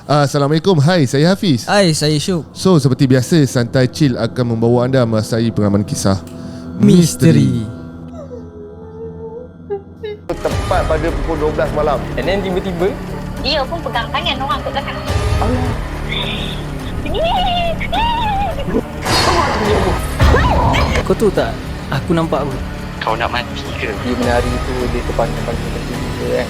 Assalamualaikum, hai, saya Hafiz. Hai, saya Syuk. So, seperti biasa, Santai Chill akan membawa anda merasai pengalaman kisah Misteri. Tepat pada pukul 12 malam. And then tiba-tiba dia pun pegang tangan orang kat belakang. kau tahu tak, aku nampak apa? Kau nak mati ke? Dia menari tu, dia terpanjang-panjang macam kita kan.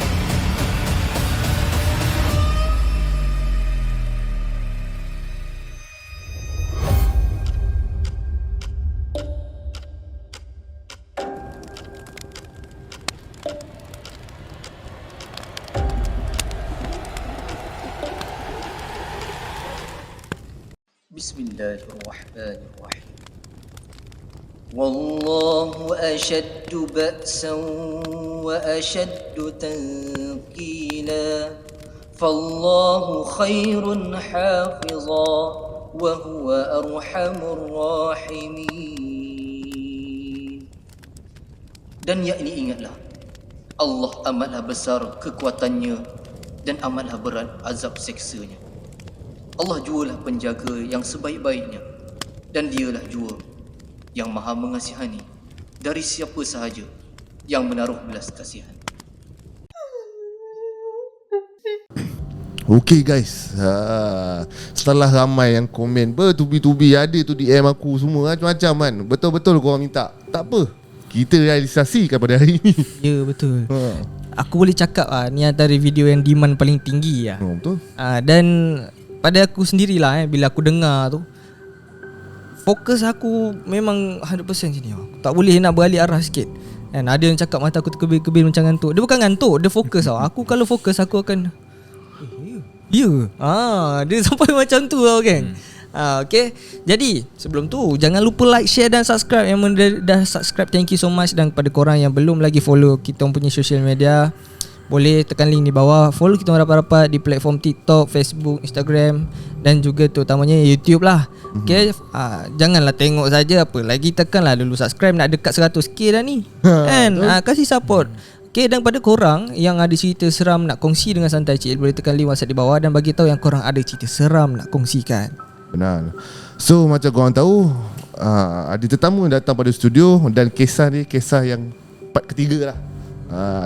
Bismillahirrahmanirrahim. Wallahu ashaddu ba'san wa ashaddu tanqila. Fallahu khairun hafiza wa huwa arhamur rahimin. Dan yakni ingatlah, Allah amatlah besar kekuatannya dan amatlah berat azab seksanya. Allah jualah penjaga yang sebaik-baiknya, dan dialah jua yang maha mengasihani dari siapa sahaja yang menaruh belas kasihan. Okay guys, setelah ramai yang komen bertubi-tubi, ada tu DM aku semua macam-macam kan. Betul-betul korang minta. Tak apa, kita realisasikan pada hari ni. Ya, betul. Aku boleh cakap ni antara video yang demand paling tinggi lah. Betul. Dan pada aku sendirilah bila aku dengar tu, fokus aku memang 100% sini. Aku tak boleh nak beralih arah sikit. Dan ada yang cakap mata aku terkebir-kebir macam ngantuk. Dia bukan ngantuk, dia fokus tau. Aku kalau fokus aku akan dia sampai macam tu tau kan. Okay. Jadi sebelum tu, jangan lupa like, share dan subscribe. Yang dah subscribe, thank you so much. Dan kepada korang yang belum lagi follow kita punya social media, boleh tekan link di bawah. Follow kita rapat-rapat di platform TikTok, Facebook, Instagram, dan juga terutamanya YouTube lah. Okay. Janganlah tengok saja, apa lagi, tekanlah dulu subscribe. Nak dekat 100k dah ni kan. Kasih support. Okay. Dan pada korang yang ada cerita seram nak kongsi dengan Santai Chill, boleh tekan link WhatsApp di bawah dan bagi tahu yang korang ada cerita seram nak kongsikan. Benar. So macam korang tahu, ada tetamu yang datang pada studio, dan kisah ni kisah yang part ketiga lah.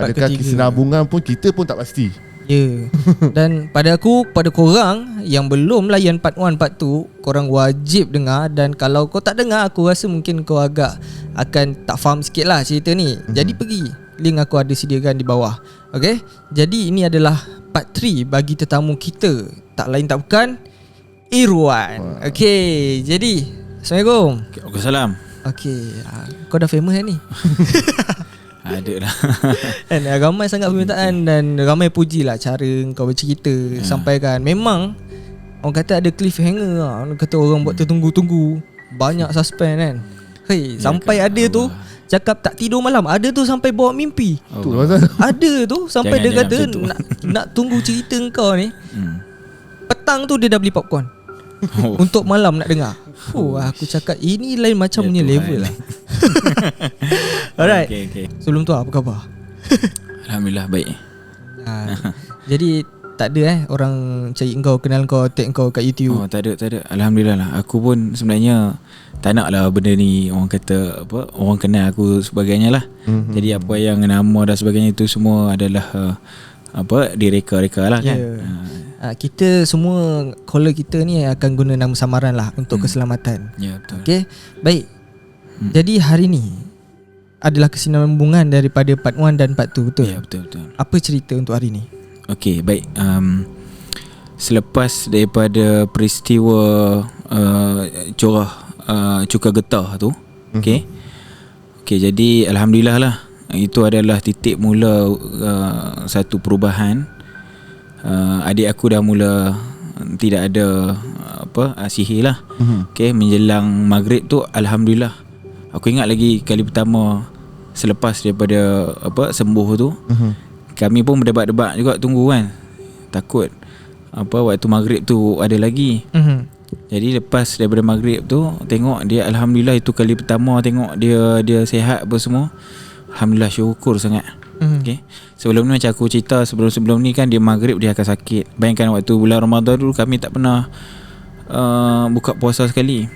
Adakah kesinambungan pun kita pun tak pasti. Ya. Dan pada aku, pada korang yang belum layan part 1, part 2, korang wajib dengar. Dan kalau kau tak dengar, aku rasa mungkin kau agak akan tak faham sikit lah cerita ni. Jadi pergi, link aku ada sediakan di bawah. Okay. Jadi ini adalah part 3 bagi tetamu kita, tak lain tak bukan Irwan. Okay. Jadi Assalamualaikum. Waalaikumsalam. Okay. Kau dah famous kan ni? Ada lah. Dan ramai sangat permintaan dan ramai puji lah cara kau bercerita, sampaikan. Memang orang kata ada cliffhanger lah. Orang kata orang buat tertunggu-tunggu, banyak suspense kan. Sampai ada tu cakap tak tidur malam. Ada tu sampai bawa mimpi. Ada tu sampai dia kata nak tunggu cerita kau ni. Petang tu dia dah beli popcorn untuk malam nak dengar. Aku cakap ini lain macam punya level lah. Alright. Okay. Sebelum tu apa khabar? Alhamdulillah baik. Jadi tak ada orang cari kau, kenal kau, tag kau kat YouTube? Oh, tak ada. Alhamdulillah lah. Aku pun sebenarnya tak nak lah benda ni orang kata apa, orang kenal aku sebagainya lah. Jadi apa yang nama dan sebagainya itu semua adalah direka-reka lah kan. Kita semua caller kita ni akan guna nama samaran lah untuk keselamatan. Ya, betul. Okay. Baik. Jadi hari ni adalah kesinambungan daripada part 1 dan part 2, betul? Ya, betul. Apa cerita untuk hari ni? Okey, baik. Selepas daripada peristiwa curah cuka getah tu, okey, jadi alhamdulillah lah, itu adalah titik mula satu perubahan. Adik aku dah mula tidak ada sihir lah. Okey, menjelang maghrib tu alhamdulillah. Aku ingat lagi kali pertama selepas daripada sembuh tu, kami pun berdebat-debat juga tunggu kan. Takut waktu maghrib tu ada lagi. Jadi lepas daripada maghrib tu tengok dia, alhamdulillah itu kali pertama tengok dia sihat apa semua. Alhamdulillah, syukur sangat. Okay. Sebelum ni macam aku cerita, sebelum ni kan dia maghrib dia akan sakit. Bayangkan waktu bulan Ramadan dulu kami tak pernah buka puasa sekali.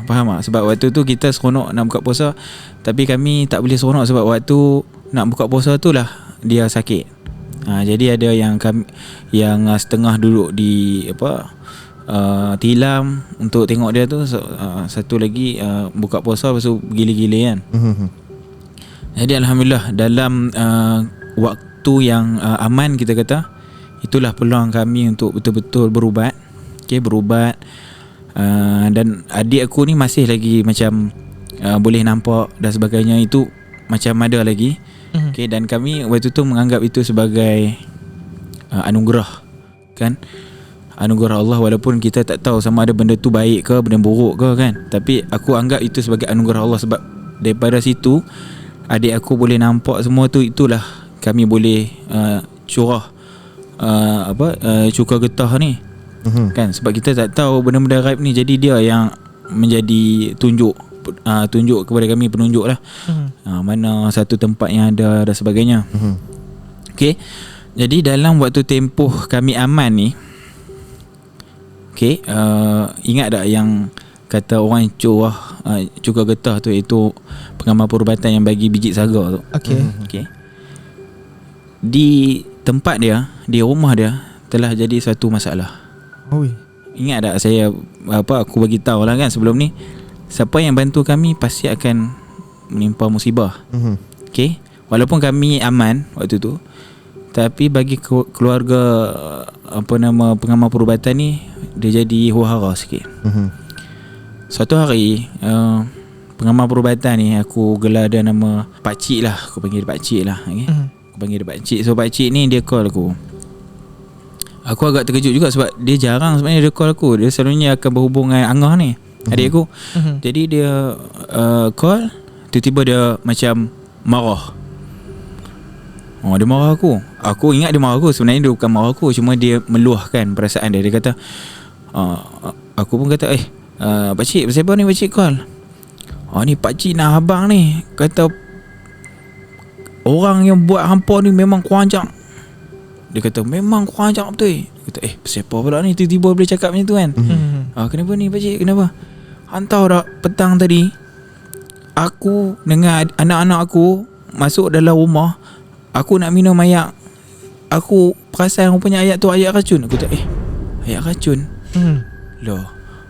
Faham tak? Sebab waktu tu kita seronok nak buka puasa, tapi kami tak boleh seronok sebab waktu nak buka puasa tu lah dia sakit. Jadi ada yang setengah duduk di tilam untuk tengok dia tu, satu lagi buka puasa lepas tu gila-gila kan. Jadi alhamdulillah dalam waktu yang aman kita kata, itulah peluang kami untuk betul-betul berubat. Berubat. Dan adik aku ni masih lagi macam boleh nampak dan sebagainya, itu macam ada lagi. Dan kami waktu tu menganggap itu sebagai anugerah, kan, anugerah Allah, walaupun kita tak tahu sama ada benda tu baik ke benda buruk ke kan, tapi aku anggap itu sebagai anugerah Allah. Sebab daripada situ adik aku boleh nampak semua tu, itulah kami boleh curah cuka getah ni. Kan, sebab kita tak tahu benda-benda gaib ni, jadi dia yang menjadi tunjuk kepada kami, penunjuk lah mana satu tempat yang ada dan sebagainya. Okay, jadi dalam waktu tempoh kami aman ni, okay, ingat tak yang kata orang cuka getah tu, iaitu pengamal perubatan yang bagi biji saga tu. Okay. Di tempat dia, di rumah dia telah jadi satu masalah. Ingat tak aku bagi tahu lah kan sebelum ni, siapa yang bantu kami pasti akan menimpa musibah. Okay, walaupun kami aman waktu tu, tapi bagi keluarga pengamal perubatan ni, dia jadi huru-hara sikit. Suatu hari pengamal perubatan ni, aku gelar dia nama Pakcik lah, aku panggil dia Pakcik lah. Okay? Aku panggil dia Pakcik. So Pakcik ni dia call aku. Aku agak terkejut juga sebab dia jarang sebenarnya dia call aku. Dia selalunya akan berhubung dengan Angah ni, adik aku. Jadi dia call, tiba-tiba dia macam marah. Dia marah aku. Aku ingat dia marah aku. Sebenarnya dia bukan marah aku, cuma dia meluahkan perasaan dia. Dia kata, aku pun kata, Pakcik, pasal apa ni Pakcik call? Ni Pakcik nak abang ni, kata orang yang buat hampa ni memang kurang ajar. Dia kata memang kurang ajar betul. Dia kata siapa pula ni tiba-tiba boleh cakap macam tu kan. Kenapa ni Pakcik, kenapa? Hantar dah petang tadi, aku dengan anak-anak aku masuk dalam rumah, aku nak minum ayak, aku perasan rupanya ayak tu ayak racun. Aku kata ayak racun? Loh,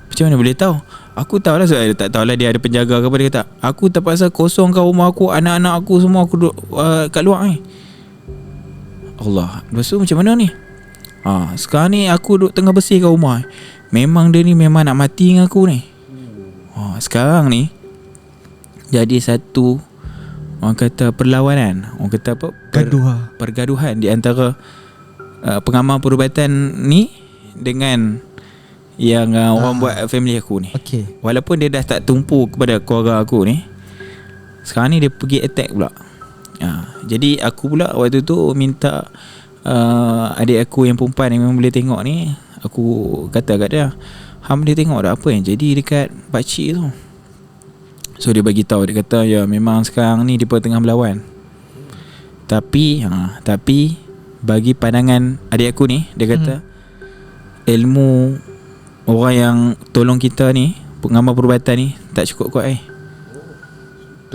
macam mana boleh tahu? Aku tahulah, tak tahulah dia ada penjaga ke apa. Dia kata aku terpaksa kosongkan rumah aku, anak-anak aku semua aku duduk kat luar ni. Allah, lepas tu macam mana ni? Sekarang ni aku duduk tengah bersihkan rumah. Memang dia ni memang nak mati dengan aku ni. Sekarang ni jadi satu, orang kata perlawanan, orang kata apa? Pergaduhan di antara pengamal perubatan ni dengan yang orang buat family aku ni. Walaupun dia dah tak tumpu kepada keluarga aku ni, sekarang ni dia pergi attack pula. Jadi aku pula waktu tu minta adik aku yang perempuan yang memang boleh tengok ni, aku kata kat dia, hang boleh tengok tak apa yang jadi dekat Pakcik tu. So dia bagi tahu, dia kata ya memang sekarang ni dia tengah melawan. Tapi bagi pandangan adik aku ni, dia kata ilmu orang yang tolong kita ni, pengamal perubatan ni tak cukup kuat.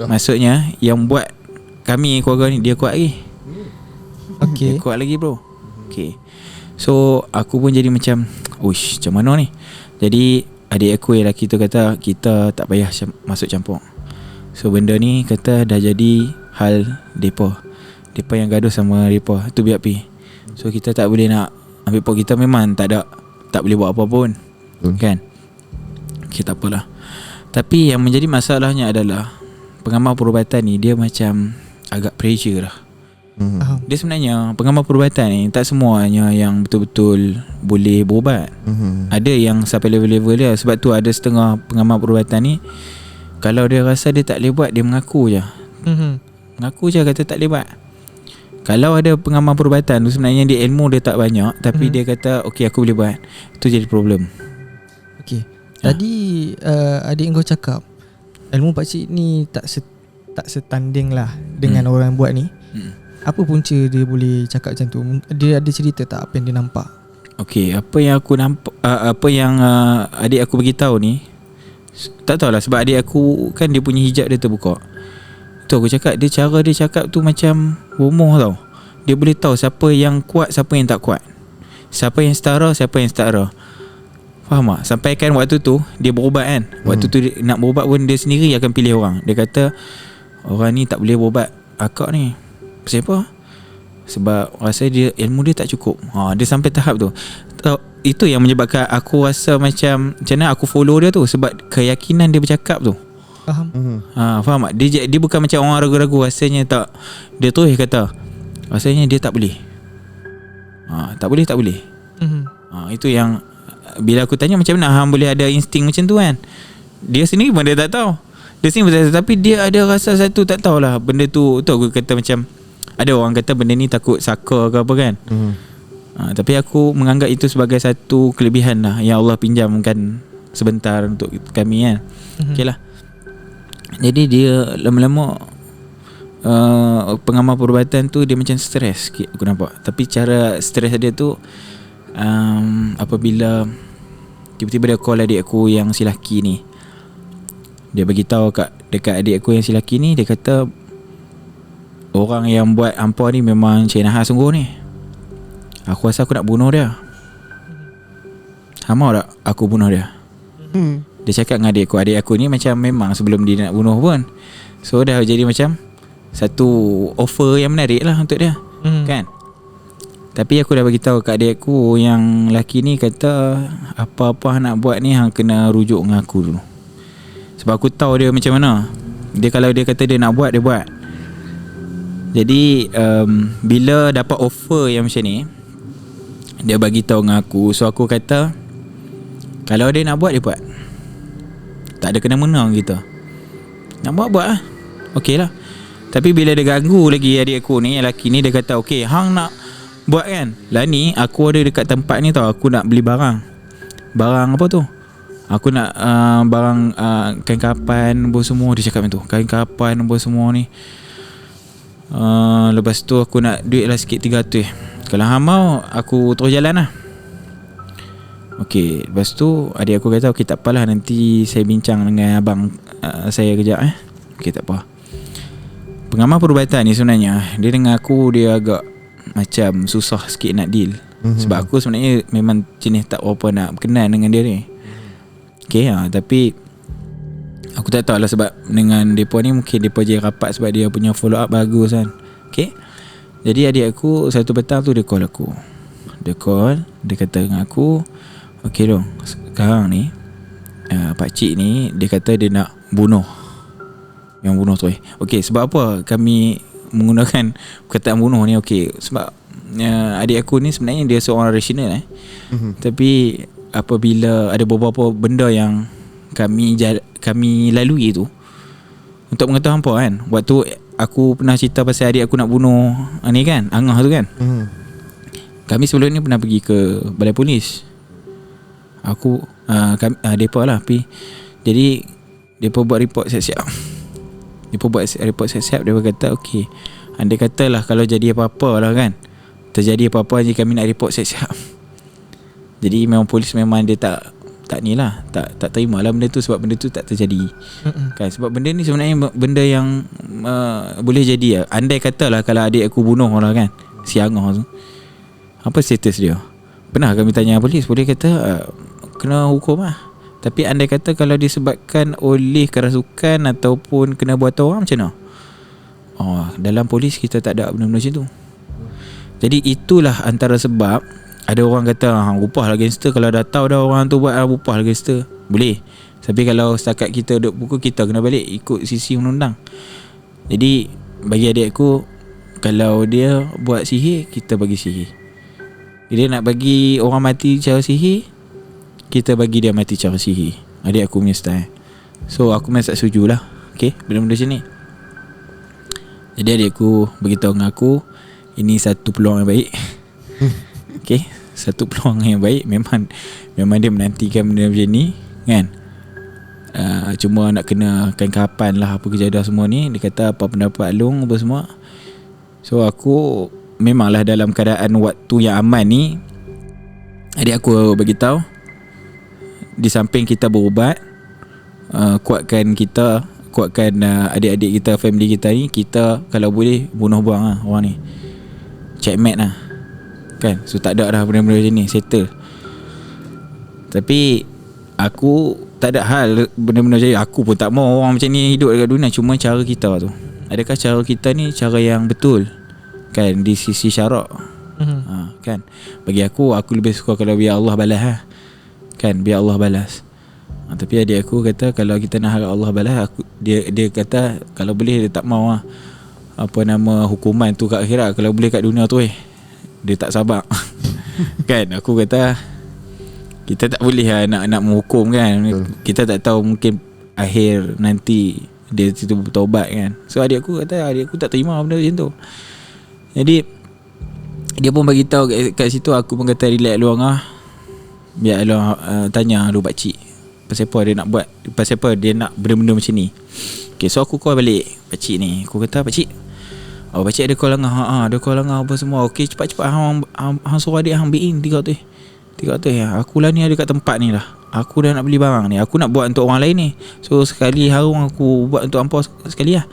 Maksudnya yang buat kami keluarga ni dia kuat lagi. Dia kuat lagi bro. So aku pun jadi macam macam mana ni. Jadi adik aku yang lelaki tu kata kita tak payah masuk campur. So benda ni kata dah jadi hal depa yang gaduh sama depa, tu biar pi. So kita tak boleh nak ambil pok, kita memang tak boleh buat apa pun. Kan? Tak apalah. Tapi yang menjadi masalahnya adalah pengamal perubatan ni dia macam agak pressure lah. Dia sebenarnya pengamal perubatan ni tak semuanya yang betul-betul boleh berubat. Ada yang sampai level-level dia. Sebab tu ada setengah pengamal perubatan ni, kalau dia rasa dia tak boleh buat, dia mengaku je. Mengaku je kata tak boleh buat. Kalau ada pengamal perubatan tu sebenarnya dia ilmu dia tak banyak, tapi dia kata okey aku boleh buat. Itu jadi problem. Tadi adik kau cakap ilmu Pakcik ni tak setanding lah dengan orang yang buat ni. Apa punca dia boleh cakap macam tu? Dia ada cerita tak apa yang dia nampak? Okey, apa yang aku nampak, apa yang adik aku beritahu ni, tak tahulah sebab adik aku kan dia punya hijab dia terbuka. Tu aku cakap, cara dia cakap tu macam bomoh tau. Dia boleh tahu siapa yang kuat, siapa yang tak kuat, siapa yang setara, siapa yang tak setara. Faham tak? Sampai kan waktu tu dia berubat kan. Waktu tu dia nak berubat pun dia sendiri akan pilih orang. Dia kata orang ni tak boleh berubat akak ni. Pasal apa? Sebab rasa dia ilmu dia tak cukup. Dia sampai tahap tu. Itu yang menyebabkan aku rasa macam mana aku follow dia tu, sebab keyakinan dia bercakap tu. Faham? Faham tak? Dia bukan macam orang ragu-ragu. Rasanya tak. Dia terus kata rasanya dia tak boleh. Tak boleh. Itu yang bila aku tanya macam mana hang boleh ada insting macam tu kan, dia sendiri pun dia tak tahu. Dia sendiri pun tak tahu, tapi dia ada rasa satu tak tahulah benda tu. Tu aku kata macam ada orang kata benda ni takut saka ke apa kan. Tapi aku menganggap itu sebagai satu kelebihan lah yang Allah pinjamkan sebentar untuk kami kan. Okey lah. Jadi dia lama-lama pengamal perubatan tu dia macam stres sikit aku nampak. Tapi cara stres dia tu apabila tiba-tiba dia call adik aku yang si lelaki ni. Dia beritahu dekat adik aku yang si lelaki ni, dia kata orang yang buat hampa ni memang Cik Nahar sungguh ni. Aku rasa aku nak bunuh dia. Mau tak aku bunuh dia? Dia cakap dengan adik aku ni macam memang sebelum dia nak bunuh pun. So dah jadi macam satu offer yang menarik lah untuk dia. Kan? Tapi aku dah beritahu kat adik aku yang lelaki ni, kata apa-apa nak buat ni hang kena rujuk dengan aku dulu. Sebab aku tahu dia macam mana. Dia kalau dia kata dia nak buat, dia buat. Jadi bila dapat offer yang macam ni, dia bagi tahu dengan aku. So aku kata kalau dia nak buat, dia buat. Tak ada kena menang kita. Nak buat lah. Okey lah. Tapi bila dia ganggu lagi adik aku ni, lelaki ni, dia kata okey hang nak buat kan. Lah ni aku ada dekat tempat ni tau. Aku nak beli barang apa tu, aku nak barang kain kapan apa semua. Dia cakap macam tu, kain kapan apa semua ni. Lepas tu aku nak duit lah sikit 300. Kalau hang mau aku terus jalan lah. Okey, lepas tu adik aku kata okey tak apalah, nanti saya bincang dengan abang saya kejap Okey tak apa. Pengamal perubatan ni sebenarnya dia dengan aku dia agak macam susah sikit nak deal. Sebab aku sebenarnya memang jenis tak apa nak berkenan dengan dia ni. Okey tapi aku tak tahu lah sebab dengan depa ni mungkin depa je rapat sebab dia punya follow up bagus kan. Okey. Jadi adik aku satu petang tu dia call aku. Dia kata dengan aku, okey dong, sekarang ni pakcik ni dia kata dia nak bunuh. Yang bunuh tu okey, sebab apa kami menggunakan perkataan bunuh ni? Okey, sebab adik aku ni sebenarnya dia seorang rasional tapi apabila ada beberapa benda yang kami lalui tu untuk mengetahui hampa kan. Waktu aku pernah cerita pasal adik aku nak bunuh ni kan, Angah tu kan. Kami sebelum ni pernah pergi ke balai polis. Aku depa lah jadi depa buat report siap-siap. Depa buat report siap-siap. Dia kata okey, andai katalah kalau jadi apa-apa lah kan, terjadi apa-apa je kami nak report siap-siap. Jadi memang polis memang dia tak ni lah, tak terima lah benda tu sebab benda tu tak terjadi. Kan, sebab benda ni sebenarnya benda yang boleh jadi lah. Andai katalah kalau adik aku bunuh lah kan, si Angah tu, apa status dia? Pernah kami tanya polis kata kena hukum lah. Tapi andai kata kalau disebabkan oleh kerasukan ataupun kena buat orang, macam mana? Dalam polis kita tak ada benda-benda macam tu. Jadi itulah antara sebab ada orang kata upah lah gangster. Kalau dah tahu dah orang tu buat upah lah gangster, boleh. Tapi kalau setakat kita duduk pukul, kita kena balik ikut sisi undang-undang. Jadi bagi adik aku, kalau dia buat sihir, kita bagi sihir. Dia nak bagi orang mati cara sihir, kita bagi dia mati cara sihir. Adik aku punya style. So aku memang tak setuju lah. Okay, benda-benda macam ni. Jadi adik aku beritahu dengan aku, ini satu peluang yang baik. Okay, satu peluang yang baik. Memang dia menantikan benda macam ni kan. Cuma nak kena kain kapan lah apa kejadah semua ni. Dia kata apa pendapat Long apa semua. So aku memanglah dalam keadaan waktu yang aman ni, adik aku bagi tahu, di samping kita berubat, kuatkan adik-adik kita, family kita ni, kita kalau boleh bunuh buang lah orang ni, checkmate lah kan. So tak ada dah benda-benda macam ni, settle. Tapi aku tak ada hal benda-benda macam ni. Aku pun tak mau orang macam ni hidup dekat dunia. Cuma cara kita tu, adakah cara kita ni cara yang betul kan di sisi syarak? Kan bagi aku lebih suka kalau biar Allah balas lah, kan, biar Allah balas. Tapi adik aku kata kalau kita nak harap Allah balas, dia kata kalau boleh dia tak mau lah apa nama hukuman tu kat akhirat, kalau boleh kat dunia tu dia tak sabar. Kan aku kata kita tak boleh lah nak menghukum kan. Kita tak tahu, mungkin akhir nanti dia tu bertaubat kan. So adik aku tak terima benda macam tu. Jadi dia pun bagi tahu kat situ. Aku pun kata relax luang lah, biar luang tanya lu pakcik pasal apa dia nak buat, pasal apa dia nak benda-benda macam ni. Okay, so aku call balik pakcik ni. Aku kata, pakcik, pakcik ada call langah. Ada call langah apa semua. Okay, cepat-cepat hang suruh adik hang ambil in 300 ya. Aku lah ni ada kat tempat ni lah. Aku dah nak beli barang ni. Aku nak buat untuk orang lain ni. So sekali harung aku buat untuk ampau sekali lah.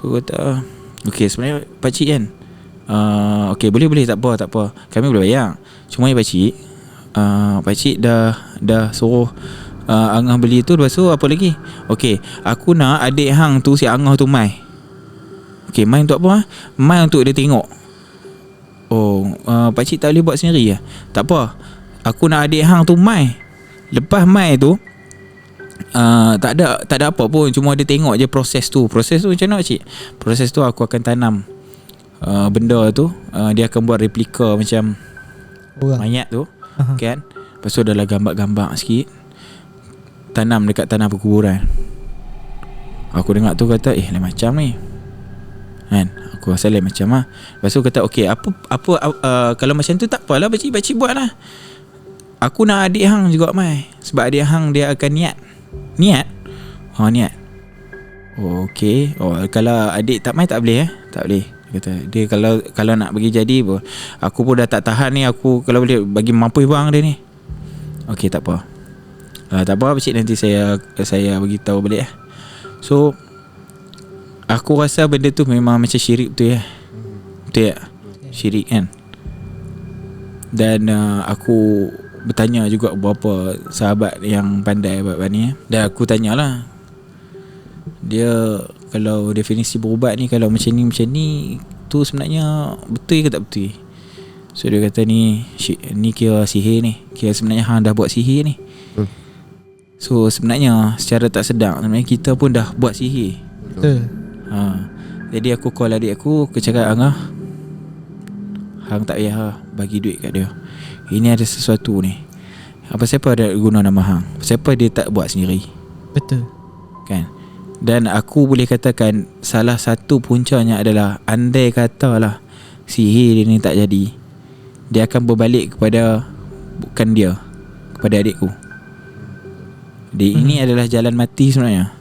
So kata, okay, sebenarnya pakcik kan, okay, boleh tak apa. Kami boleh bayar. Cuma ya pakcik, pakcik dah suruh Angah beli tu. Lepas tu apa lagi? Okay, aku nak adik hang tu, si Angah tu mai. Okay, mai untuk apa? Mai untuk dia tengok. Pakcik tak boleh buat sendiri lah. Tak apa, aku nak adik hang tu mai. Lepas mai tu tak ada apa pun, cuma dia tengok je proses tu. Proses tu macam mana pakcik? Proses tu aku akan tanam benda tu, dia akan buat replika macam mayat tu. Kan. Lepas tu dah lah gambar-gambar sikit, tanam dekat tanah perkuburan. Aku dengar tu kata, lain macam ni kan. Aku rasa lain macam lah. Lepas tu kata, okay, apa kalau macam tu tak apalah pakcik buat lah. Aku nak adik hang juga mai. Sebab adik hang dia akan niat. Niat. Okay. Kalau adik tak mai tak boleh tak boleh. Kata dia, kalau nak bagi jadi pun, aku pun dah tak tahan ni. Aku kalau boleh bagi mampu bang dia ni. Okay, tak apa. Tak apa pakcik, nanti saya bagi tahu balik . So aku rasa benda tu memang macam syirik betul ya. Betul tak? Syirik kan. Dan aku bertanya juga beberapa sahabat yang pandai buat ni. Dan aku tanyalah dia, kalau definisi berubat ni, kalau macam ni tu sebenarnya betul ke tak betul? So dia kata ni kira sihir ni. Kira sebenarnya hang dah buat sihir ni. So sebenarnya secara tak sedar sebenarnya kita pun dah buat sihir. Betul. Jadi aku call adik aku cakap, Angah, hang tak payah bagi duit kat dia. Ini ada sesuatu ni. Siapa ada guna nama hang? Siapa dia tak buat sendiri? Betul. Kan? Dan aku boleh katakan salah satu puncanya adalah, andai katalah sihir ni tak jadi, dia akan berbalik kepada bukan dia, kepada adikku. Ini adalah jalan mati sebenarnya.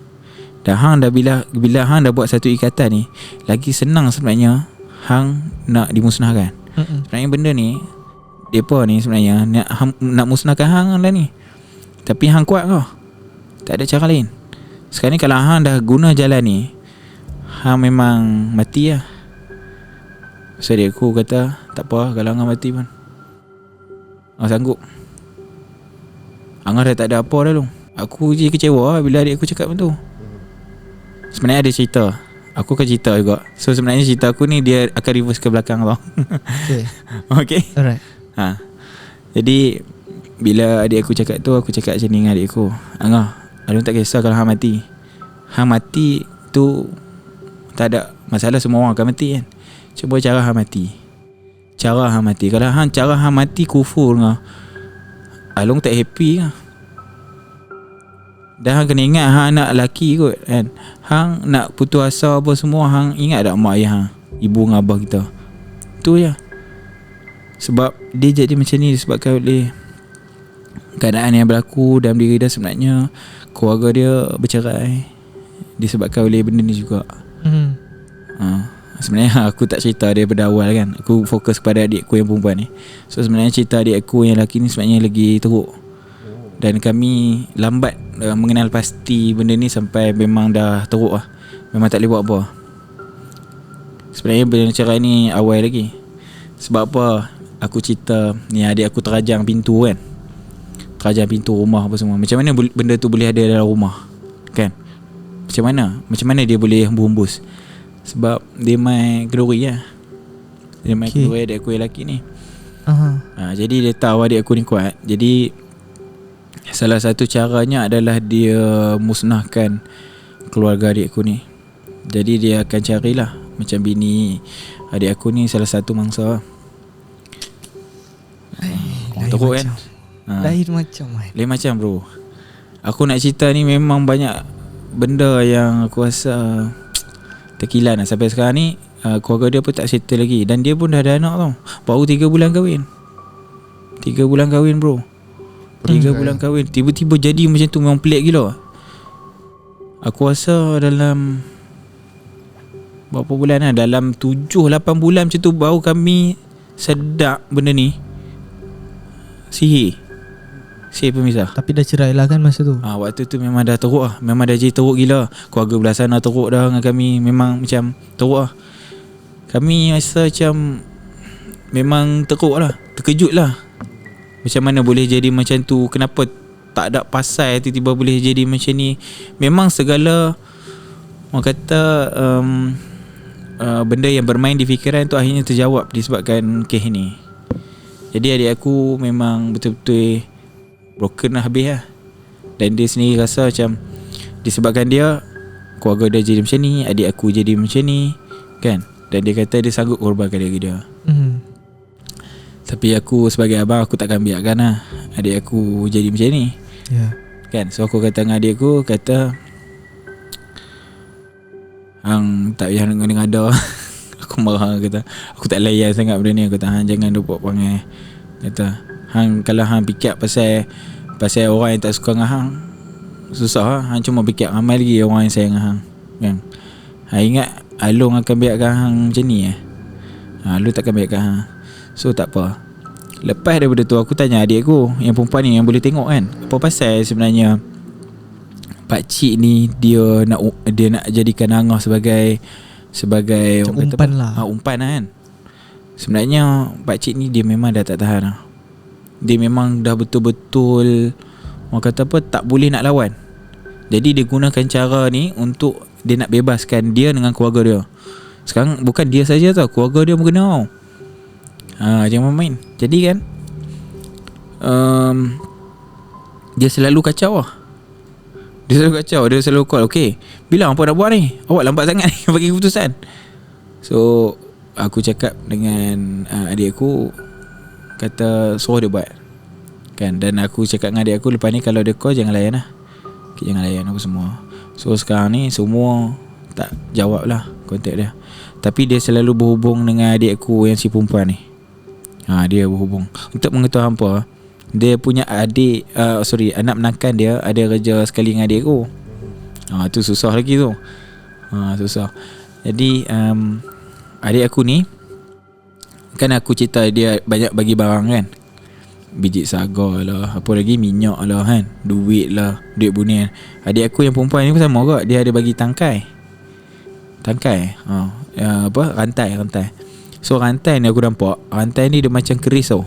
Dan hang dah bila hang dah buat satu ikatan ni, lagi senang sebenarnya hang nak dimusnahkan. Sebenarnya benda ni, depa ni sebenarnya nak musnahkan hang lah ni. Tapi hang kuat kau, tak ada cara lain. Sekarang ni kalau hang dah guna jalan ni, hang memang mati lah. So dia aku kata, tak apa kalau hang mati pun, hang sanggup. Hang dah tak ada apa dah lu. Aku je kecewa bila adik aku cakap macam tu. Sebenarnya ada cerita, aku akan cerita juga. So sebenarnya cerita aku ni dia akan reverse ke belakang tau. Okay. Alright. Jadi bila adik aku cakap tu, aku cakap macam ni dengan adik aku, Angah, ada tak kisah kalau hang mati. Hang mati tu tak ada masalah, semua orang akan mati kan. Cuba cara hang mati. Kalau cara hang mati kufur ngah, Along tak happy lah. Dan hang kena ingat hang anak lelaki kot kan. Hang nak putus asa apa semua, hang ingat tak mak ayah hang, ibu dengan abah kita. Tu je. Sebab dia jadi macam ni disebabkan oleh keadaan yang berlaku dalam diri dia. Sebenarnya keluarga dia bercerai disebabkan oleh benda ni juga. Sebenarnya aku tak cerita daripada awal kan. Aku fokus kepada adikku yang perempuan ni. So sebenarnya cerita adik aku yang lelaki ni sebenarnya lagi teruk. Dan kami lambat mengenal pasti benda ni sampai memang dah teruk lah. Memang tak boleh buat apa. Sebenarnya benda cerai ni awal lagi. Sebab apa? Aku cerita ni adik aku terajang pintu kan. Terajang pintu rumah apa semua. Macam mana benda tu boleh ada dalam rumah? Kan? Macam mana dia boleh hembus? Sebab dia main kenduri lah. Dia main kenduri adik aku yang lelaki ni. Jadi dia tahu adik aku ni kuat. Jadi salah satu caranya adalah dia musnahkan keluarga adik aku ni. Jadi dia akan carilah macam bini adik aku ni salah satu mangsa. Teruk kan? Lain macam kan? Lain macam bro. Aku nak cerita ni memang banyak benda yang aku rasa terkilan lah. Sampai sekarang ni keluarga dia pun tak settle lagi. Dan dia pun dah ada anak tau. Baru 3 bulan kahwin. 3 bulan kahwin bro. 3 bulan kahwin. Tiba-tiba jadi macam tu. Memang pelik gila. Aku rasa dalam berapa bulan lah, dalam 7-8 bulan macam tu baru kami sedap benda ni. Sihir pemisah. Tapi dah cerai lah kan masa tu. Waktu tu memang dah teruk lah. Memang dah jadi teruk gila. Keluarga belah sana teruk dah dengan kami. Memang macam teruk lah. Kami rasa macam memang teruk lah. Terkejut lah. Macam mana boleh jadi macam tu? Kenapa tak ada pasal tiba-tiba boleh jadi macam ni? Memang segala orang kata benda yang bermain di fikiran tu akhirnya terjawab disebabkan kes ni. Jadi adik aku memang betul-betul broken lah, habis lah. Dan dia sendiri rasa macam disebabkan dia, keluarga dia jadi macam ni, adik aku jadi macam ni kan. Dan dia kata dia sanggup korbankan diri dia. Tapi aku sebagai abang, aku takkan biarkan lah adik aku jadi macam ni kan. So aku kata dengan adik aku, kata hang tak payah dengar-dengar. Aku marah, kata aku tak layan sangat benda ni. Aku kata hang jangan duk buat perangai. Kata hang, kalau hang fikir pasal orang yang tak suka dengan hang, susah lah. Hang cuma fikir ramai lagi orang yang sayang dengan hang kan. Hang ingat Along akan biarkan hang macam ni Along takkan biarkan hang. So tak apa. Lepas daripada tu aku tanya adik aku yang perempuan ni, yang boleh tengok kan, apa pasal sebenarnya pakcik ni dia nak jadikan Angah sebagai umpan lah. Umpan lah kan. Sebenarnya pakcik ni dia memang dah tak tahan lah. Dia memang dah betul-betul orang kata apa, tak boleh nak lawan. Jadi dia gunakan cara ni untuk dia nak bebaskan dia dengan keluarga dia. Sekarang bukan dia saja tau, keluarga dia pun kena tau. Jangan main. Jadi kan dia selalu kacau lah. Dia selalu call, okay, bila apa nak buat ni? Awak lambat sangat ni bagi keputusan. So aku cakap dengan adik aku, kata suruh dia buat kan. Dan aku cakap dengan adik aku, lepas ni kalau dia call jangan layan lah. Jangan layan apa semua. So sekarang ni semua tak jawab lah kontak dia. Tapi dia selalu berhubung dengan adik aku yang si perempuan ni. Dia berhubung untuk mengetahui hampa. Dia punya adik anak menakan dia ada kerja sekali dengan adik aku. Tu susah lagi tu. Susah. Jadi adik aku ni kan aku cerita dia banyak bagi barang kan. Biji saga lah, apa lagi, minyak lah kan, duit lah, duit bunian. Adik aku yang perempuan ni pun sama juga. Dia ada bagi tangkai. Rantai. So rantai ni aku nampak, rantai ni dia macam keris tau.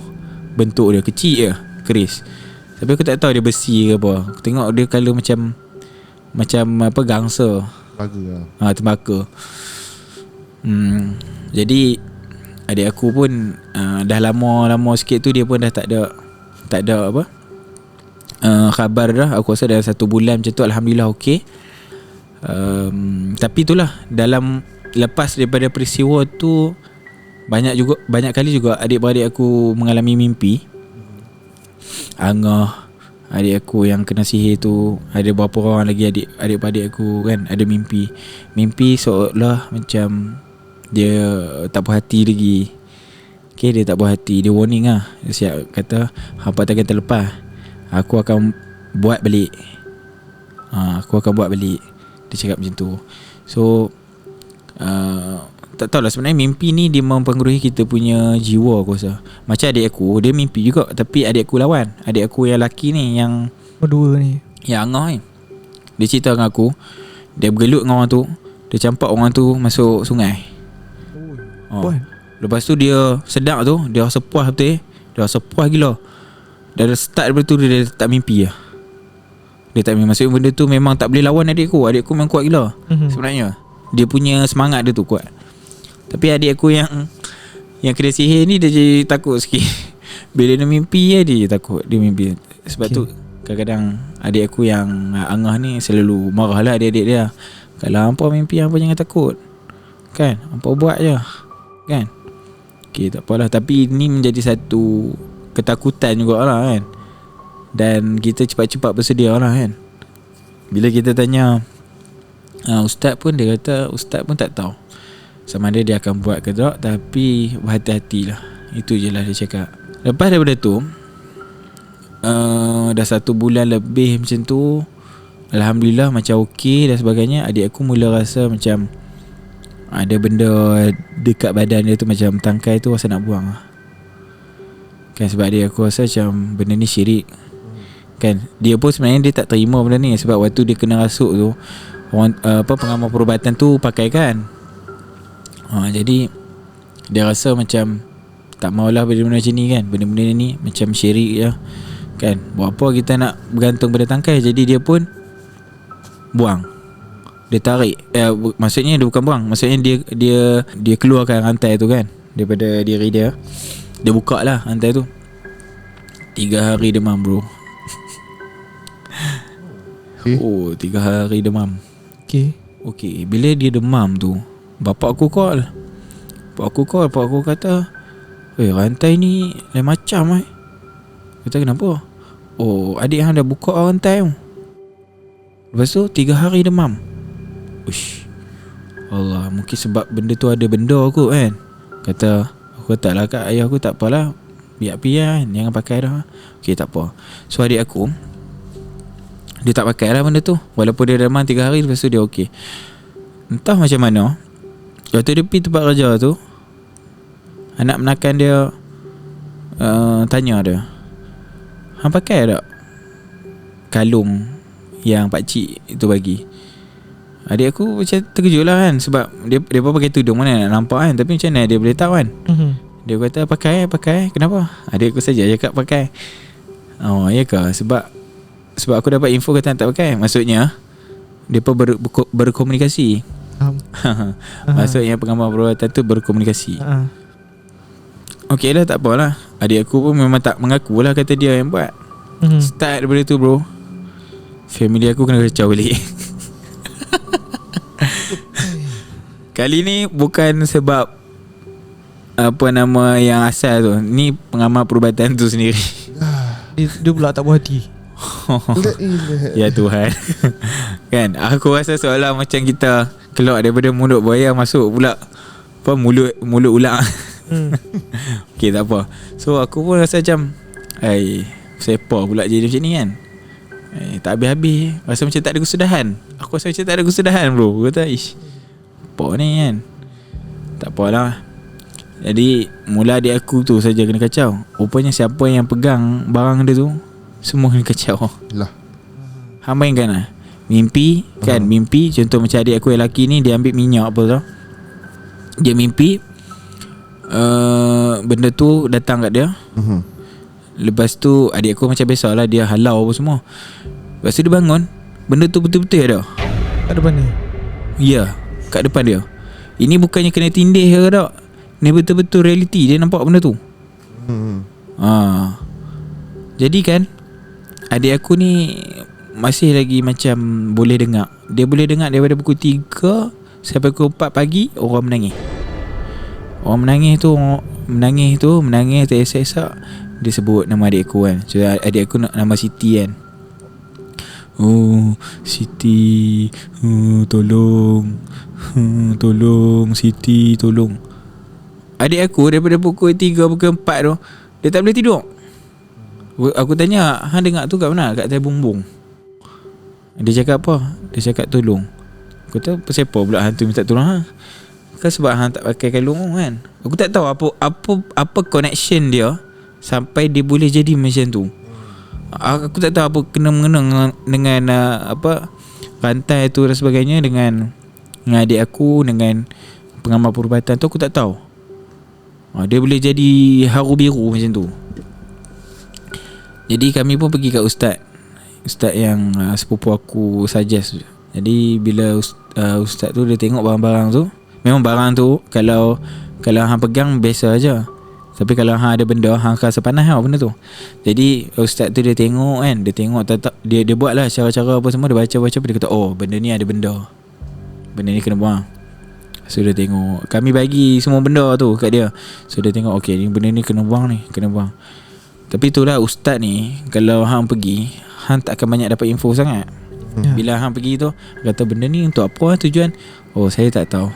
Bentuk dia kecil je, keris. Tapi aku tak tahu dia besi ke apa. Aku tengok dia colour macam apa, gangsa. Tembaka. Jadi adik aku pun dah lama sikit tu dia pun dah tak ada apa khabar dah. Aku rasa dalam 1 bulan macam tu alhamdulillah okey. Tapi itulah, dalam lepas daripada peristiwa tu banyak kali juga adik-beradik aku mengalami mimpi. Angah, adik aku yang kena sihir tu, ada berapa orang lagi adik-beradik aku kan, ada mimpi seolah macam dia tak puas hati lagi. Okay, dia tak puas hati. Dia warning lah. Dia siap kata, hampa takkan terlepas, aku akan buat balik. Dia cakap macam tu. So Tak tahulah sebenarnya mimpi ni dia mempengaruhi kita punya jiwa aku rasa. Macam adik aku, dia mimpi juga, tapi adik aku lawan. Adik aku yang lelaki ni, yang Dua ni. yang angah ni, dia cerita dengan aku, dia bergelut dengan orang tu, dia campak orang tu masuk sungai. Puan. Lepas tu dia sedap tu, dia rasa puas betul. Dia rasa puas gila. Dah start daripada tu dia tak mimpi lah. Dia tak mimpi. Maksudnya benda tu memang tak boleh lawan adik aku. Adik aku memang kuat gila sebenarnya. Dia punya semangat dia tu kuat. Tapi adik aku yang kena sihir ni, dia jadi takut sikit. Bila dia mimpi dia takut. Dia mimpi. Sebab tu kadang-kadang adik aku yang angah ni selalu marah lah adik-adik dia. Kalau hampa mimpi, hampa jangan takut, kan, hampa buat je, kan. Okay, tak apalah. Tapi ni menjadi satu ketakutan jugalah, kan. Dan kita cepat-cepat bersedia lah, kan. Bila kita tanya ustaz pun, dia kata ustaz pun tak tahu sama ada dia akan buat ke tak, tapi berhati-hatilah. Itu je lah dia cakap. Lepas daripada tu dah 1 bulan lebih macam tu, alhamdulillah macam okey dan sebagainya. Adik aku mula rasa macam ada benda dekat badan dia tu, macam tangkai tu rasa nak buang lah, kan. Sebab adik aku rasa macam benda ni syirik, kan. Dia pun sebenarnya dia tak terima benda ni, sebab waktu dia kena rasuk tu, orang pengamal perubatan tu pakai, kan. Jadi dia rasa macam tak maulah benda-benda macam ni, kan. Benda-benda ni macam syirik je, kan. Buat apa kita nak bergantung pada tangkai. Jadi dia pun buang. Dia tarik, maksudnya dia bukan buang, maksudnya dia keluarkan rantai tu, kan, daripada diri dia. Dia buka lah rantai tu. 3 hari demam, bro. Oh, 3 hari demam. Okay, bila dia demam tu, bapak aku call. Bapak aku kata, rantai ni lain macam. Kata kenapa? Oh, adik hang dah buka rantai tu. Lepas tu 3 hari demam. Uish, Allah, mungkin sebab benda tu ada benda aku, kan. Kata, aku kata lah kat ayah aku, tak apalah, biar kan, jangan pakai dah. Okay, tak apa. So adik aku, dia tak pakai lah benda tu, walaupun dia demam 3 hari. Lepas tu dia okey. Entah macam mana, waktu dia pergi tempat kerja tu, anak menakan dia tanya dia, hang pakai tak kalung yang pakcik itu bagi? Adik aku macam terkejut lah, kan. Sebab dia pun pakai tudung, mana nak nampak, kan. Tapi macam mana dia boleh tahu, kan. Dia kata pakai. Kenapa? Adik aku saja cakap pakai. Oh, ya ke? Sebab aku dapat info kata tak pakai. Maksudnya dia pun berkomunikasi. Maksudnya pengamal perubatan tu berkomunikasi. Okey lah, tak apalah. Adik aku pun memang tak mengaku lah, kata dia yang buat. Start daripada tu, bro, family aku kena kacau balik. Kali ni bukan sebab apa nama yang asal tu, ni pengamal perubatan tu sendiri. Dia pula tak puas hati. Ya Tuhan. Kan, aku rasa seolah macam kita keluar daripada mulut buaya, masuk pula mulut ular. Okay, tak apa. So aku pun rasa macam, sepa pula jadi macam ni, kan. Tak habis-habis, rasa macam tak ada kesudahan. Aku rasa macam tak ada kesudahan, bro. Aku kata, apa ni, kan. Tak apalah. Jadi mula adik aku tu saja kena kacau. Rupanya siapa yang pegang barang dia tu, semua kena kacau lah. Hang bayangkan lah, mimpi, kan. Mimpi, contoh macam adik aku yang lelaki ni, dia ambil minyak apa tau. Dia mimpi benda tu datang kat dia. Lepas tu adik aku macam biasalah, dia halau apa semua. Lepas tu dia bangun, benda tu betul-betul ada kat depan dia. Ya, kat depan dia. Ini bukannya kena tindih ke tak, ni betul-betul reality. Dia nampak benda tu. Jadi kan, adik aku ni masih lagi macam boleh dengar. Dia boleh dengar daripada pukul 3 sampai pukul 4 pagi orang menangis. Orang menangis teresak-esak. Dia sebut nama adik aku, kan. So adik aku nama Siti, kan. Oh, Siti, tolong, Siti, tolong. Adik aku daripada pukul 3, pukul 4 tu, dia tak boleh tidur. Aku tanya, hang dengar tu kat mana? Kat atas bumbung. Dia cakap apa? Dia cakap tolong. Aku kata, siapa pula hantu minta tolong, ha? Kan sebab hang tak pakai kalung kan. Aku tak tahu apa connection dia sampai dia boleh jadi macam tu. Aku tak tahu apa kena-mengena dengan apa rantai tu dan sebagainya dengan adik aku, dengan pengamal perubatan tu, aku tak tahu. Dia boleh jadi haru biru macam tu. Jadi kami pun pergi kat ustaz yang sepupu aku suggest. Jadi bila ustaz tu dia tengok barang-barang tu, memang barang tu kalau hang pegang biasa aja. Tapi kalau hang ada benda, hang akan rasa panas tau benda tu. Jadi ustaz tu dia tengok kan, dia buatlah cara-cara apa semua, dia baca-baca, dia kata oh benda ni ada benda. Benda ni kena buang. So dia tengok, kami bagi semua benda tu kat dia. So dia tengok okey ni benda ni kena buang ni, kena buang. Tapi itulah ustaz ni, kalau hang pergi, hang tak akan banyak dapat info sangat. Bila hang pergi tu, kata benda ni untuk apa tujuan? Oh saya tak tahu.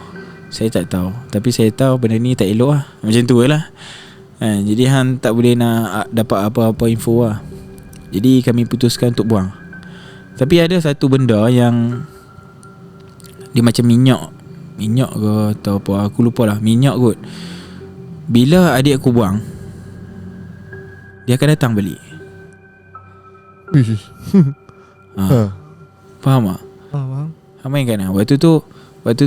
Tapi saya tahu benda ni tak elok lah. Macam tu lah. Jadi hang tak boleh nak dapat apa-apa info lah. Jadi kami putuskan untuk buang. Tapi ada satu benda yang dia macam minyak ke atau apa, aku lupa lah. Minyak kot. Bila adik aku buang, dia akan datang balik. Faham tak? Faham. Main kan? Waktu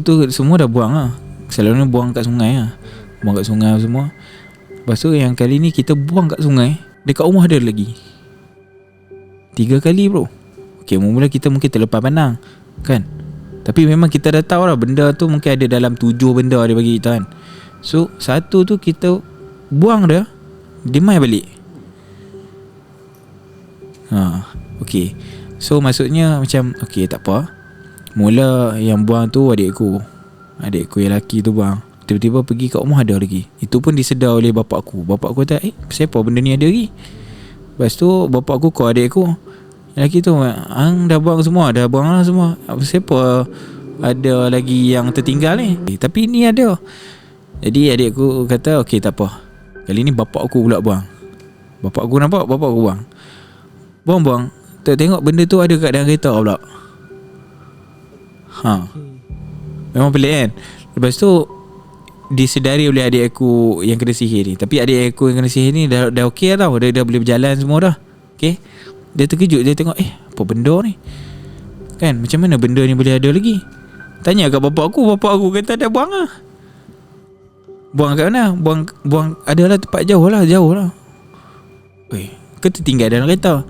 tu semua dah buang lah. Selalunya buang kat sungai lah. Buang kat sungai semua. Lepas tu yang kali ni kita buang kat sungai, dekat rumah ada lagi 3 kali bro. Okay, mula-mula kita mungkin terlepas pandang kan. Tapi memang kita dah tahu lah benda tu mungkin ada dalam 7 benda dia bagi kita kan. So satu tu kita buang dia mai balik. Okay. So maksudnya macam okay tak apa. Mula yang buang tu adikku yang lelaki tu buang. Tiba-tiba pergi kat rumah ada lagi. Itu pun disedar oleh bapak aku. Bapak aku kata siapa benda ni ada lagi. Lepas tu bapak aku call adik aku, lelaki tu, hang dah buang semua? Dah buang lah semua. Siapa ada lagi yang tertinggal ni? Tapi ni ada. Jadi adik aku kata okey tak apa, kali ni bapak aku pula buang. Bapak aku nampak bapak aku buang. Buang-buang, tengok benda tu ada kat dalam kereta pula. Memang pelik kan. Lepas tu disedari oleh adik aku yang kena sihir ni. Tapi adik aku yang kena sihir ni dah okey tau. Dia dah boleh berjalan semua dah. Okay. Dia terkejut, dia tengok apa benda ni kan, macam mana benda ni boleh ada lagi. Tanya kat bapak aku kata dah buang lah. Buang kat mana? Buang adalah tempat jauh lah. Ke tertinggal dalam kereta?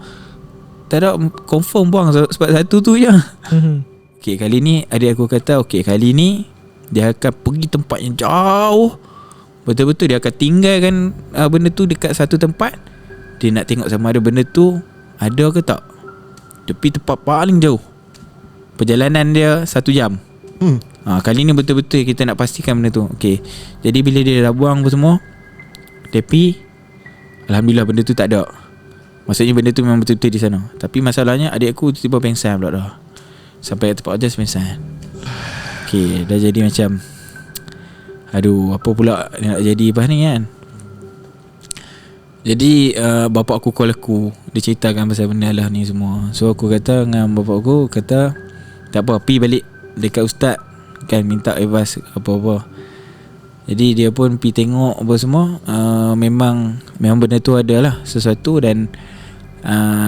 Tak ada, confirm buang sebab satu tu je. Okay, kali ni adik aku kata kali ni dia akan pergi tempat yang jauh. Betul-betul dia akan tinggalkan benda tu dekat satu tempat. Dia nak tengok sama ada benda tu ada ke tak. Tepi tempat paling jauh. Perjalanan dia 1 jam. Kali ni betul-betul kita nak pastikan benda tu. Okay. Jadi bila dia dah buang apa semua, tapi alhamdulillah benda tu tak ada. Maksudnya benda tu memang betul-betul di sana. Tapi masalahnya adik aku tiba-tiba pengsan pula dah. Sampai kat tempat ajas pengsan. Okay, dah jadi macam aduh, apa pula nak jadi lepas ni kan. Jadi bapak aku call aku, dia ceritakan pasal benda lah ni semua. So aku kata dengan bapak aku, kata tak apa, pergi balik dekat ustaz kan, minta advice apa-apa. Jadi dia pun pergi tengok apa semua. Memang benda tu adalah sesuatu. Dan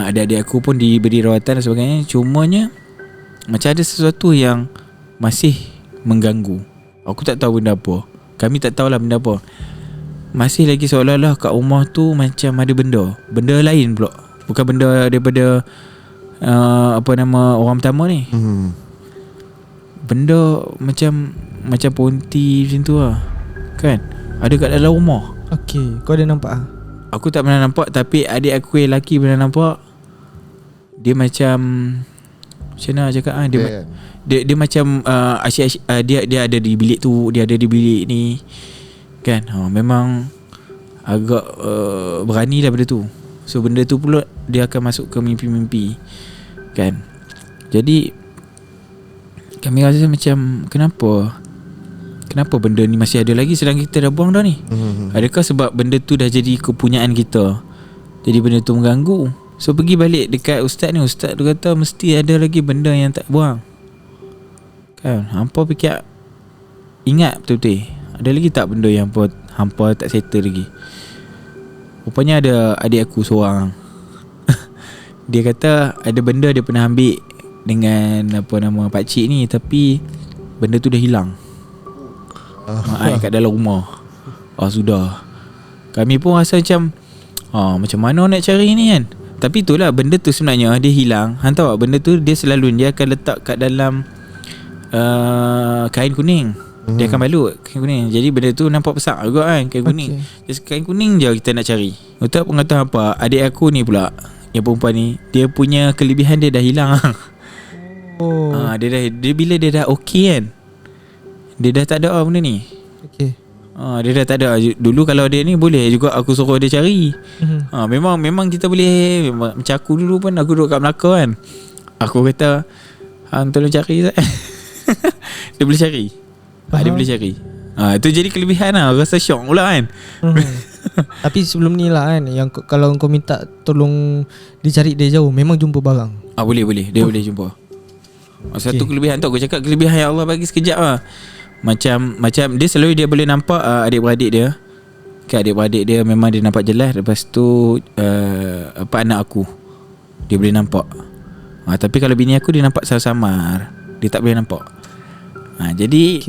adik-adik aku pun diberi rawatan dan sebagainya. Cumanya macam ada sesuatu yang masih mengganggu. Aku tak tahu benda apa. Kami tak tahulah benda apa. Masih lagi seolah-olah kat rumah tu macam ada benda lain pula. Bukan benda daripada apa nama orang pertama ni. Benda macam ponti macam tu lah kan. Ada kat dalam rumah. Okay, kau ada nampak? Aku tak pernah nampak. Tapi adik aku yang lelaki pernah nampak. Dia macam mana nak cakap dia macam asyik dia ada di bilik tu, dia ada di bilik ni kan. Memang agak berani lah benda tu. So benda tu pula dia akan masuk ke mimpi-mimpi kan. Jadi kami rasa macam kenapa benda ni masih ada lagi sedangkan kita dah buang dah ni. Adakah sebab benda tu dah jadi kepunyaan kita, jadi benda tu mengganggu? So pergi balik dekat ustaz ni, ustaz tu kata mesti ada lagi benda yang tak buang kan. Hampa fikir ingat betul-betul, ada lagi tak benda yang hampa tak settle lagi? Rupanya ada adik aku seorang. Dia kata ada benda dia pernah ambil dengan apa nama pakcik ni, tapi benda tu dah hilang. Kat dalam rumah. Sudah. Kami pun rasa macam mana nak cari ni kan. Tapi itulah, benda tu sebenarnya dia hilang. Hang tahu tak, benda tu dia selalu dia akan letak kat dalam kain kuning. Dia akan balut kain kuning. Jadi benda tu nampak besar juga kan, kain kuning. Just kain kuning je kita nak cari. Betul pengetahuan apa, adik aku ni pula, yang perempuan ni, dia punya kelebihan dia dah hilang. Dia bila dia dah okey kan, dia dah tak ada benda ni. Okey. Dia dah tak ada. Dulu kalau dia ni boleh juga aku suruh dia cari. Memang kita boleh. Macam aku dulu pun, aku duduk kat Melaka kan, aku kata hang tolong cari. Dia boleh cari. Dia boleh cari. Itu jadi kelebihan lah. Rasa syok pula kan. Tapi sebelum ni lah kan, yang kalau kau minta tolong dicari dia jauh, memang jumpa barang. Boleh. Dia boleh jumpa. Satu kelebihan tu aku cakap, kelebihan yang Allah bagi sekejap lah. Macam dia selalu dia boleh nampak adik-beradik dia. Adik-beradik dia memang dia nampak jelas. Lepas tu anak aku dia boleh nampak. Tapi kalau bini aku dia nampak samar. Dia tak boleh nampak. Jadi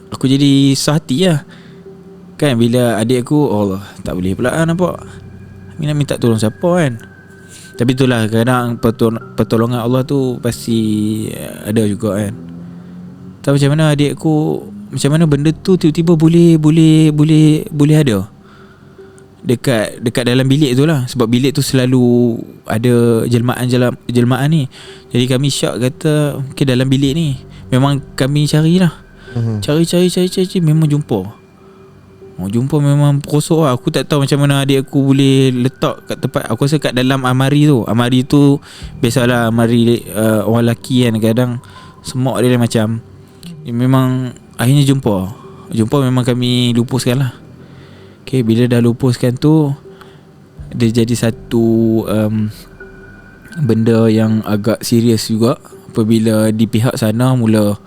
aku jadi sehati lah kan, bila adik aku Allah tak boleh pula nampak. Mina minta tolong siapa kan. Tapi itulah, kadang pertolongan Allah tu pasti ada juga kan. Tahu macam mana adik aku, macam mana benda tu tiba-tiba boleh ada dekat dalam bilik tu lah. Sebab bilik tu selalu ada jelmaan ni. Jadi kami syak kata, okay, dalam bilik ni memang kami carilah. Cari memang jumpa. Jumpa memang perosok lah. Aku tak tahu macam mana adik aku boleh letak kat tempat. Aku rasa kat dalam amari tu. Amari tu biasalah amari orang lelaki kan, kadang semak dia macam. Memang akhirnya jumpa memang kami lupuskan lah. Okay, bila dah lupuskan tu, dia jadi satu benda yang agak serius juga. Apabila di pihak sana mula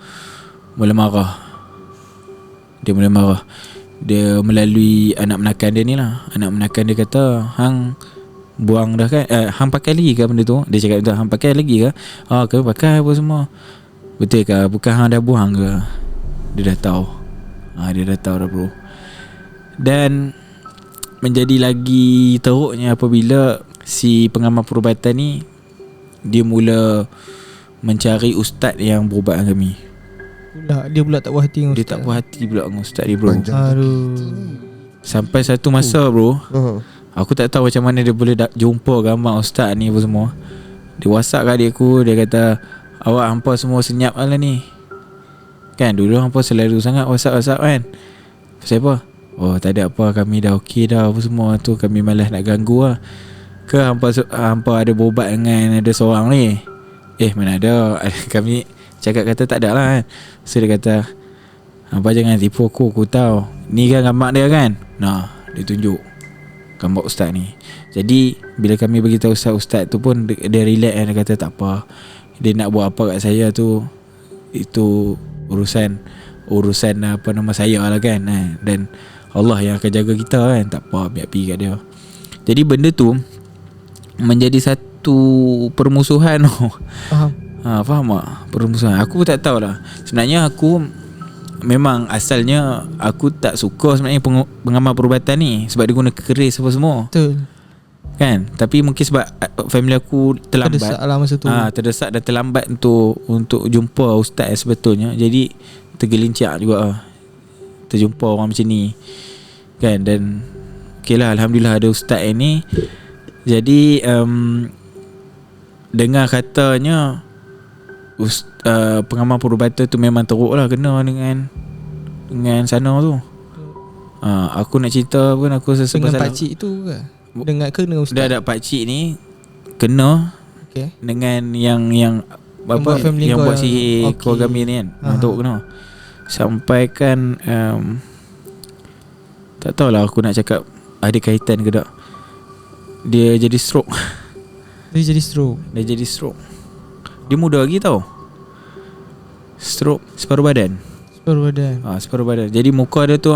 marah. Dia mula marah. Dia melalui anak menakan dia ni lah. Anak menakan dia kata, hang buang dah kan, hang pakai lagi ke benda tu? Dia cakap, hang pakai lagi ke? Kau pakai apa semua? Betul ke? Bukan hang dah buang ke? Dia dah tahu. Dia dah tahu dah bro. Dan menjadi lagi teruknya apabila si pengamal perubatan ni, dia mula mencari ustaz yang berubat dengan kami. Dia pula tak puas hati dengan ustaz. Dia tak puas hati pula dengan ustaz dia bro. Aduh. Sampai satu masa bro, aku tak tahu macam mana dia boleh jumpa gambar ustaz ni apa semua. Dia WhatsApp kat adik aku, dia kata, awak hampa semua senyap lah ni. Kan dulu hampa selalu sangat WhatsApp kan. Pasal apa? Tak ada apa, kami dah okey dah apa semua tu, kami malas nak ganggu lah. Ke hampa ada berubat dengan ada seorang ni? Mana ada. Kami cakap kata tak ada lah kan. So dia kata, hampa jangan tipu aku tahu. Ni kan gambar dia kan. Dia tunjuk gambar ustaz ni. Jadi bila kami beritahu ustaz tu pun dia relax kan. Dia kata tak apa, dia nak buat apa kat saya tu, itu urusan apa nama saya lah kan. Dan Allah yang akan jaga kita kan. Tak apa, biar pergi kat dia. Jadi benda tu menjadi satu permusuhan. Faham tak? Permusuhan. Aku tak tahulah. Sebenarnya aku memang asalnya aku tak suka sebenarnya pengamal perubatan ni, sebab dia guna keris apa semua. Betul. Kan? Tapi mungkin sebab family aku terlambat. Terdesak lah masa tu. Terdesak dan terlambat untuk jumpa ustaz yang sebetulnya. Jadi tergelincir juga lah terjumpa orang macam ni. Kan? Dan okey lah, alhamdulillah ada ustaz ni. Jadi dengar katanya pengamal perubatan tu memang teruk lah kena dengan sana tu. Aku nak cerita pun aku rasa dengan pakcik tu ke? Dengan ustaz? Dah ada pakcik ni kena dengan yang apa yang buat sihir keluarga kami ni kan. Teruk kena. Sampai kan tak tahulah aku nak cakap ada kaitan ke tak. Dia jadi stroke. Dia jadi stroke. Dia muda lagi tau. Stroke separuh badan. Separuh badan. Jadi muka dia tu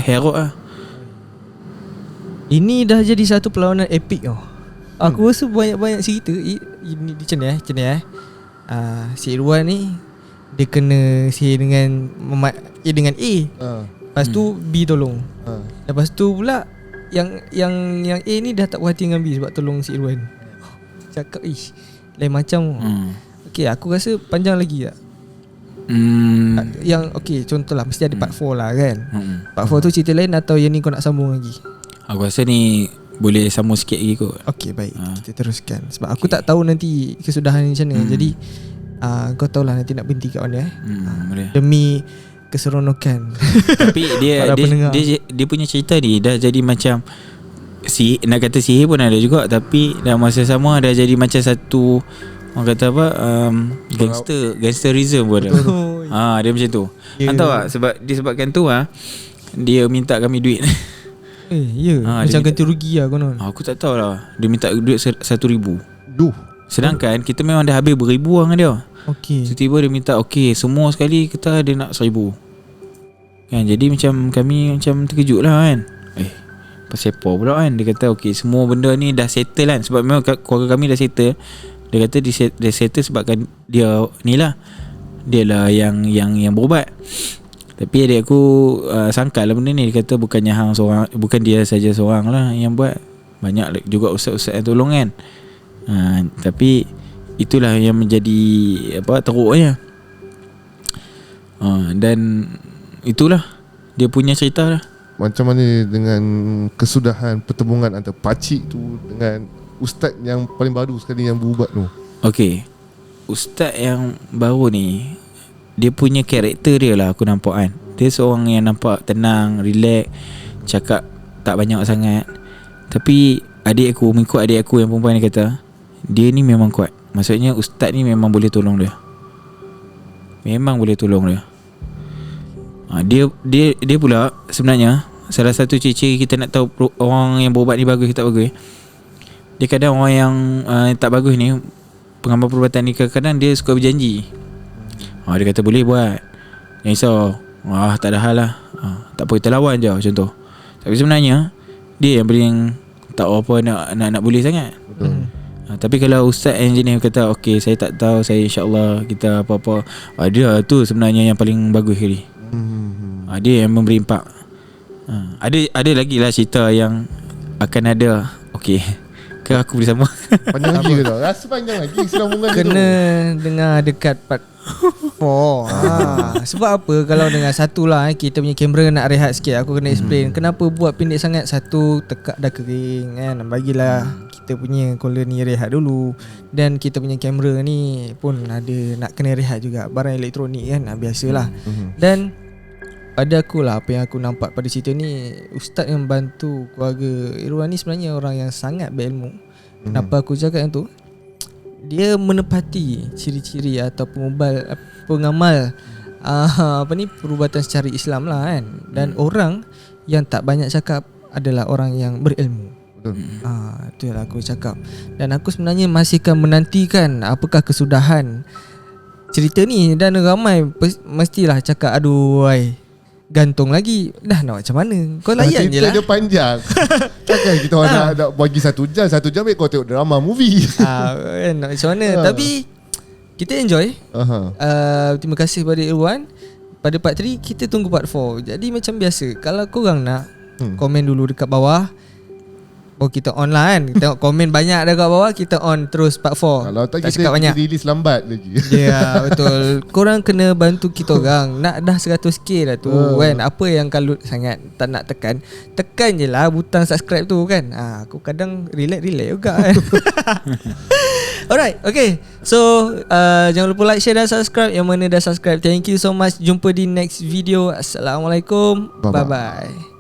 herok lah. Ini dah jadi satu perlawanan epik tau. Aku rasa banyak-banyak cerita. Ini macam ni si Irwan ni dia kena sihir dengan dengan A. Lepas tu B tolong. Lepas tu pula yang A ni dah tak puas hati dengan B sebab tolong si Irwan. Cakap lain macam. Okay, aku rasa panjang lagi tak? Yang okay, contohlah mesti ada part 4 lah kan. Part 4 tu cerita lain atau yang ni kau nak sambung lagi? Aku rasa ni boleh sambung sikit lagi kot. Okay, baik. Kita teruskan. Sebab aku tak tahu nanti kesudahan ni macam mana. Jadi kau tahulah nanti nak berhenti kat mana boleh. demi keseronokan. Tapi dia punya cerita ni dah jadi macam nak kata sihir pun ada juga, tapi dalam masa sama dah jadi macam satu orang kata apa gangsterism pun ada. Dia macam tu. Tahu tak sebab disebabkan tu dia minta kami duit. Macam ganti rugi lah konon. Aku tak tahu lah. Dia minta duit 1,000. Sedangkan kita memang dah habis beribu orang dengan dia. Okay. Tiba-tiba dia minta semua sekali kita dia nak 1,000 kan. Jadi macam kami macam terkejut lah kan. Pasal apa pula kan. Dia kata semua benda ni dah settle kan. Sebab memang keluarga kami dah settle. Dia kata dia settle sebabkan dia ni lah, dia lah yang berubat. Tapi adik aku sangkal lah benda ni. Dia kata bukan dia saja seorang lah yang buat. Banyak juga ustaz-ustaz yang tolong kan. Tapi itulah yang menjadi teruknya. Dan itulah dia punya cerita lah. Macam mana dengan kesudahan pertemuan antara pakcik tu dengan ustaz yang paling baru sekali yang berubat tu? Ustaz yang baru ni, dia punya karakter dia lah aku nampak kan. Dia seorang yang nampak tenang, relax, cakap tak banyak sangat. Tapi mengikut adik aku yang perempuan ni kata, dia ni memang kuat. Maksudnya ustaz ni memang boleh tolong dia. Memang boleh tolong dia. Dia pula sebenarnya salah satu ciri-ciri kita nak tahu orang yang berubat ni bagus ke tak bagus. Dia kadang orang yang tak bagus ni, pengamal perubatan ni kadang-kadang dia suka berjanji. Dia kata boleh buat, jangan risau, tak ada hal lah, tak apa kita lawan je macam tu. Tapi sebenarnya dia yang paling tak apa nak boleh sangat. Tapi kalau ustaz engineer kata saya tak tahu, saya insyaAllah kita apa-apa, dia tu sebenarnya yang paling bagus sekali. Dia yang memberi impak. Ada lagi lah cerita yang akan ada. Ke aku boleh sama? Panjang lagi ke tak? Rasa panjang lagi selambungan tu. Kena dengar dekat part 4. Sebab apa kalau dengar satu lah kita punya kamera nak rehat sikit. Aku kena explain kenapa buat pendek sangat. Satu, tekak dah kering kan. Bagilah kita punya caller ni rehat dulu. Dan kita punya kamera ni pun ada nak kena rehat juga. Barang elektronik kan, biasalah. Dan pada aku lah, apa yang aku nampak pada cerita ni, ustaz yang bantu keluarga Irwan ni sebenarnya orang yang sangat berilmu. Kenapa aku cakap yang tu? Dia menepati ciri-ciri atau pengamal perubatan secara Islam lah kan. Dan orang yang tak banyak cakap adalah orang yang berilmu. Itulah aku cakap. Dan aku sebenarnya masih akan menantikan apakah kesudahan cerita ni. Dan ramai mestilah cakap gantung lagi. Dah nak macam mana? Kau layan je lah. Cerita dia panjang. Takkan kita nak bagi 1 jam. 1 jam kau tengok drama movie. Nak macam mana? Tapi kita enjoy. Terima kasih kepada Irwan. Pada part 3 kita tunggu part 4. Jadi macam biasa, kalau korang nak komen dulu dekat bawah. Kita on lah kan. Tengok komen banyak dekat bawah, kita on terus part 4. Kalau tak kita release lambat lagi. Ya, betul. Korang kena bantu kita orang. Nak dah 100k dah tu kan. Apa yang kalut sangat tak nak tekan je lah butang subscribe tu kan. Aku kadang relax juga kan. Alright, okay. So jangan lupa like, share dan subscribe. Yang mana dah subscribe, thank you so much. Jumpa di next video. Assalamualaikum. Bye-bye.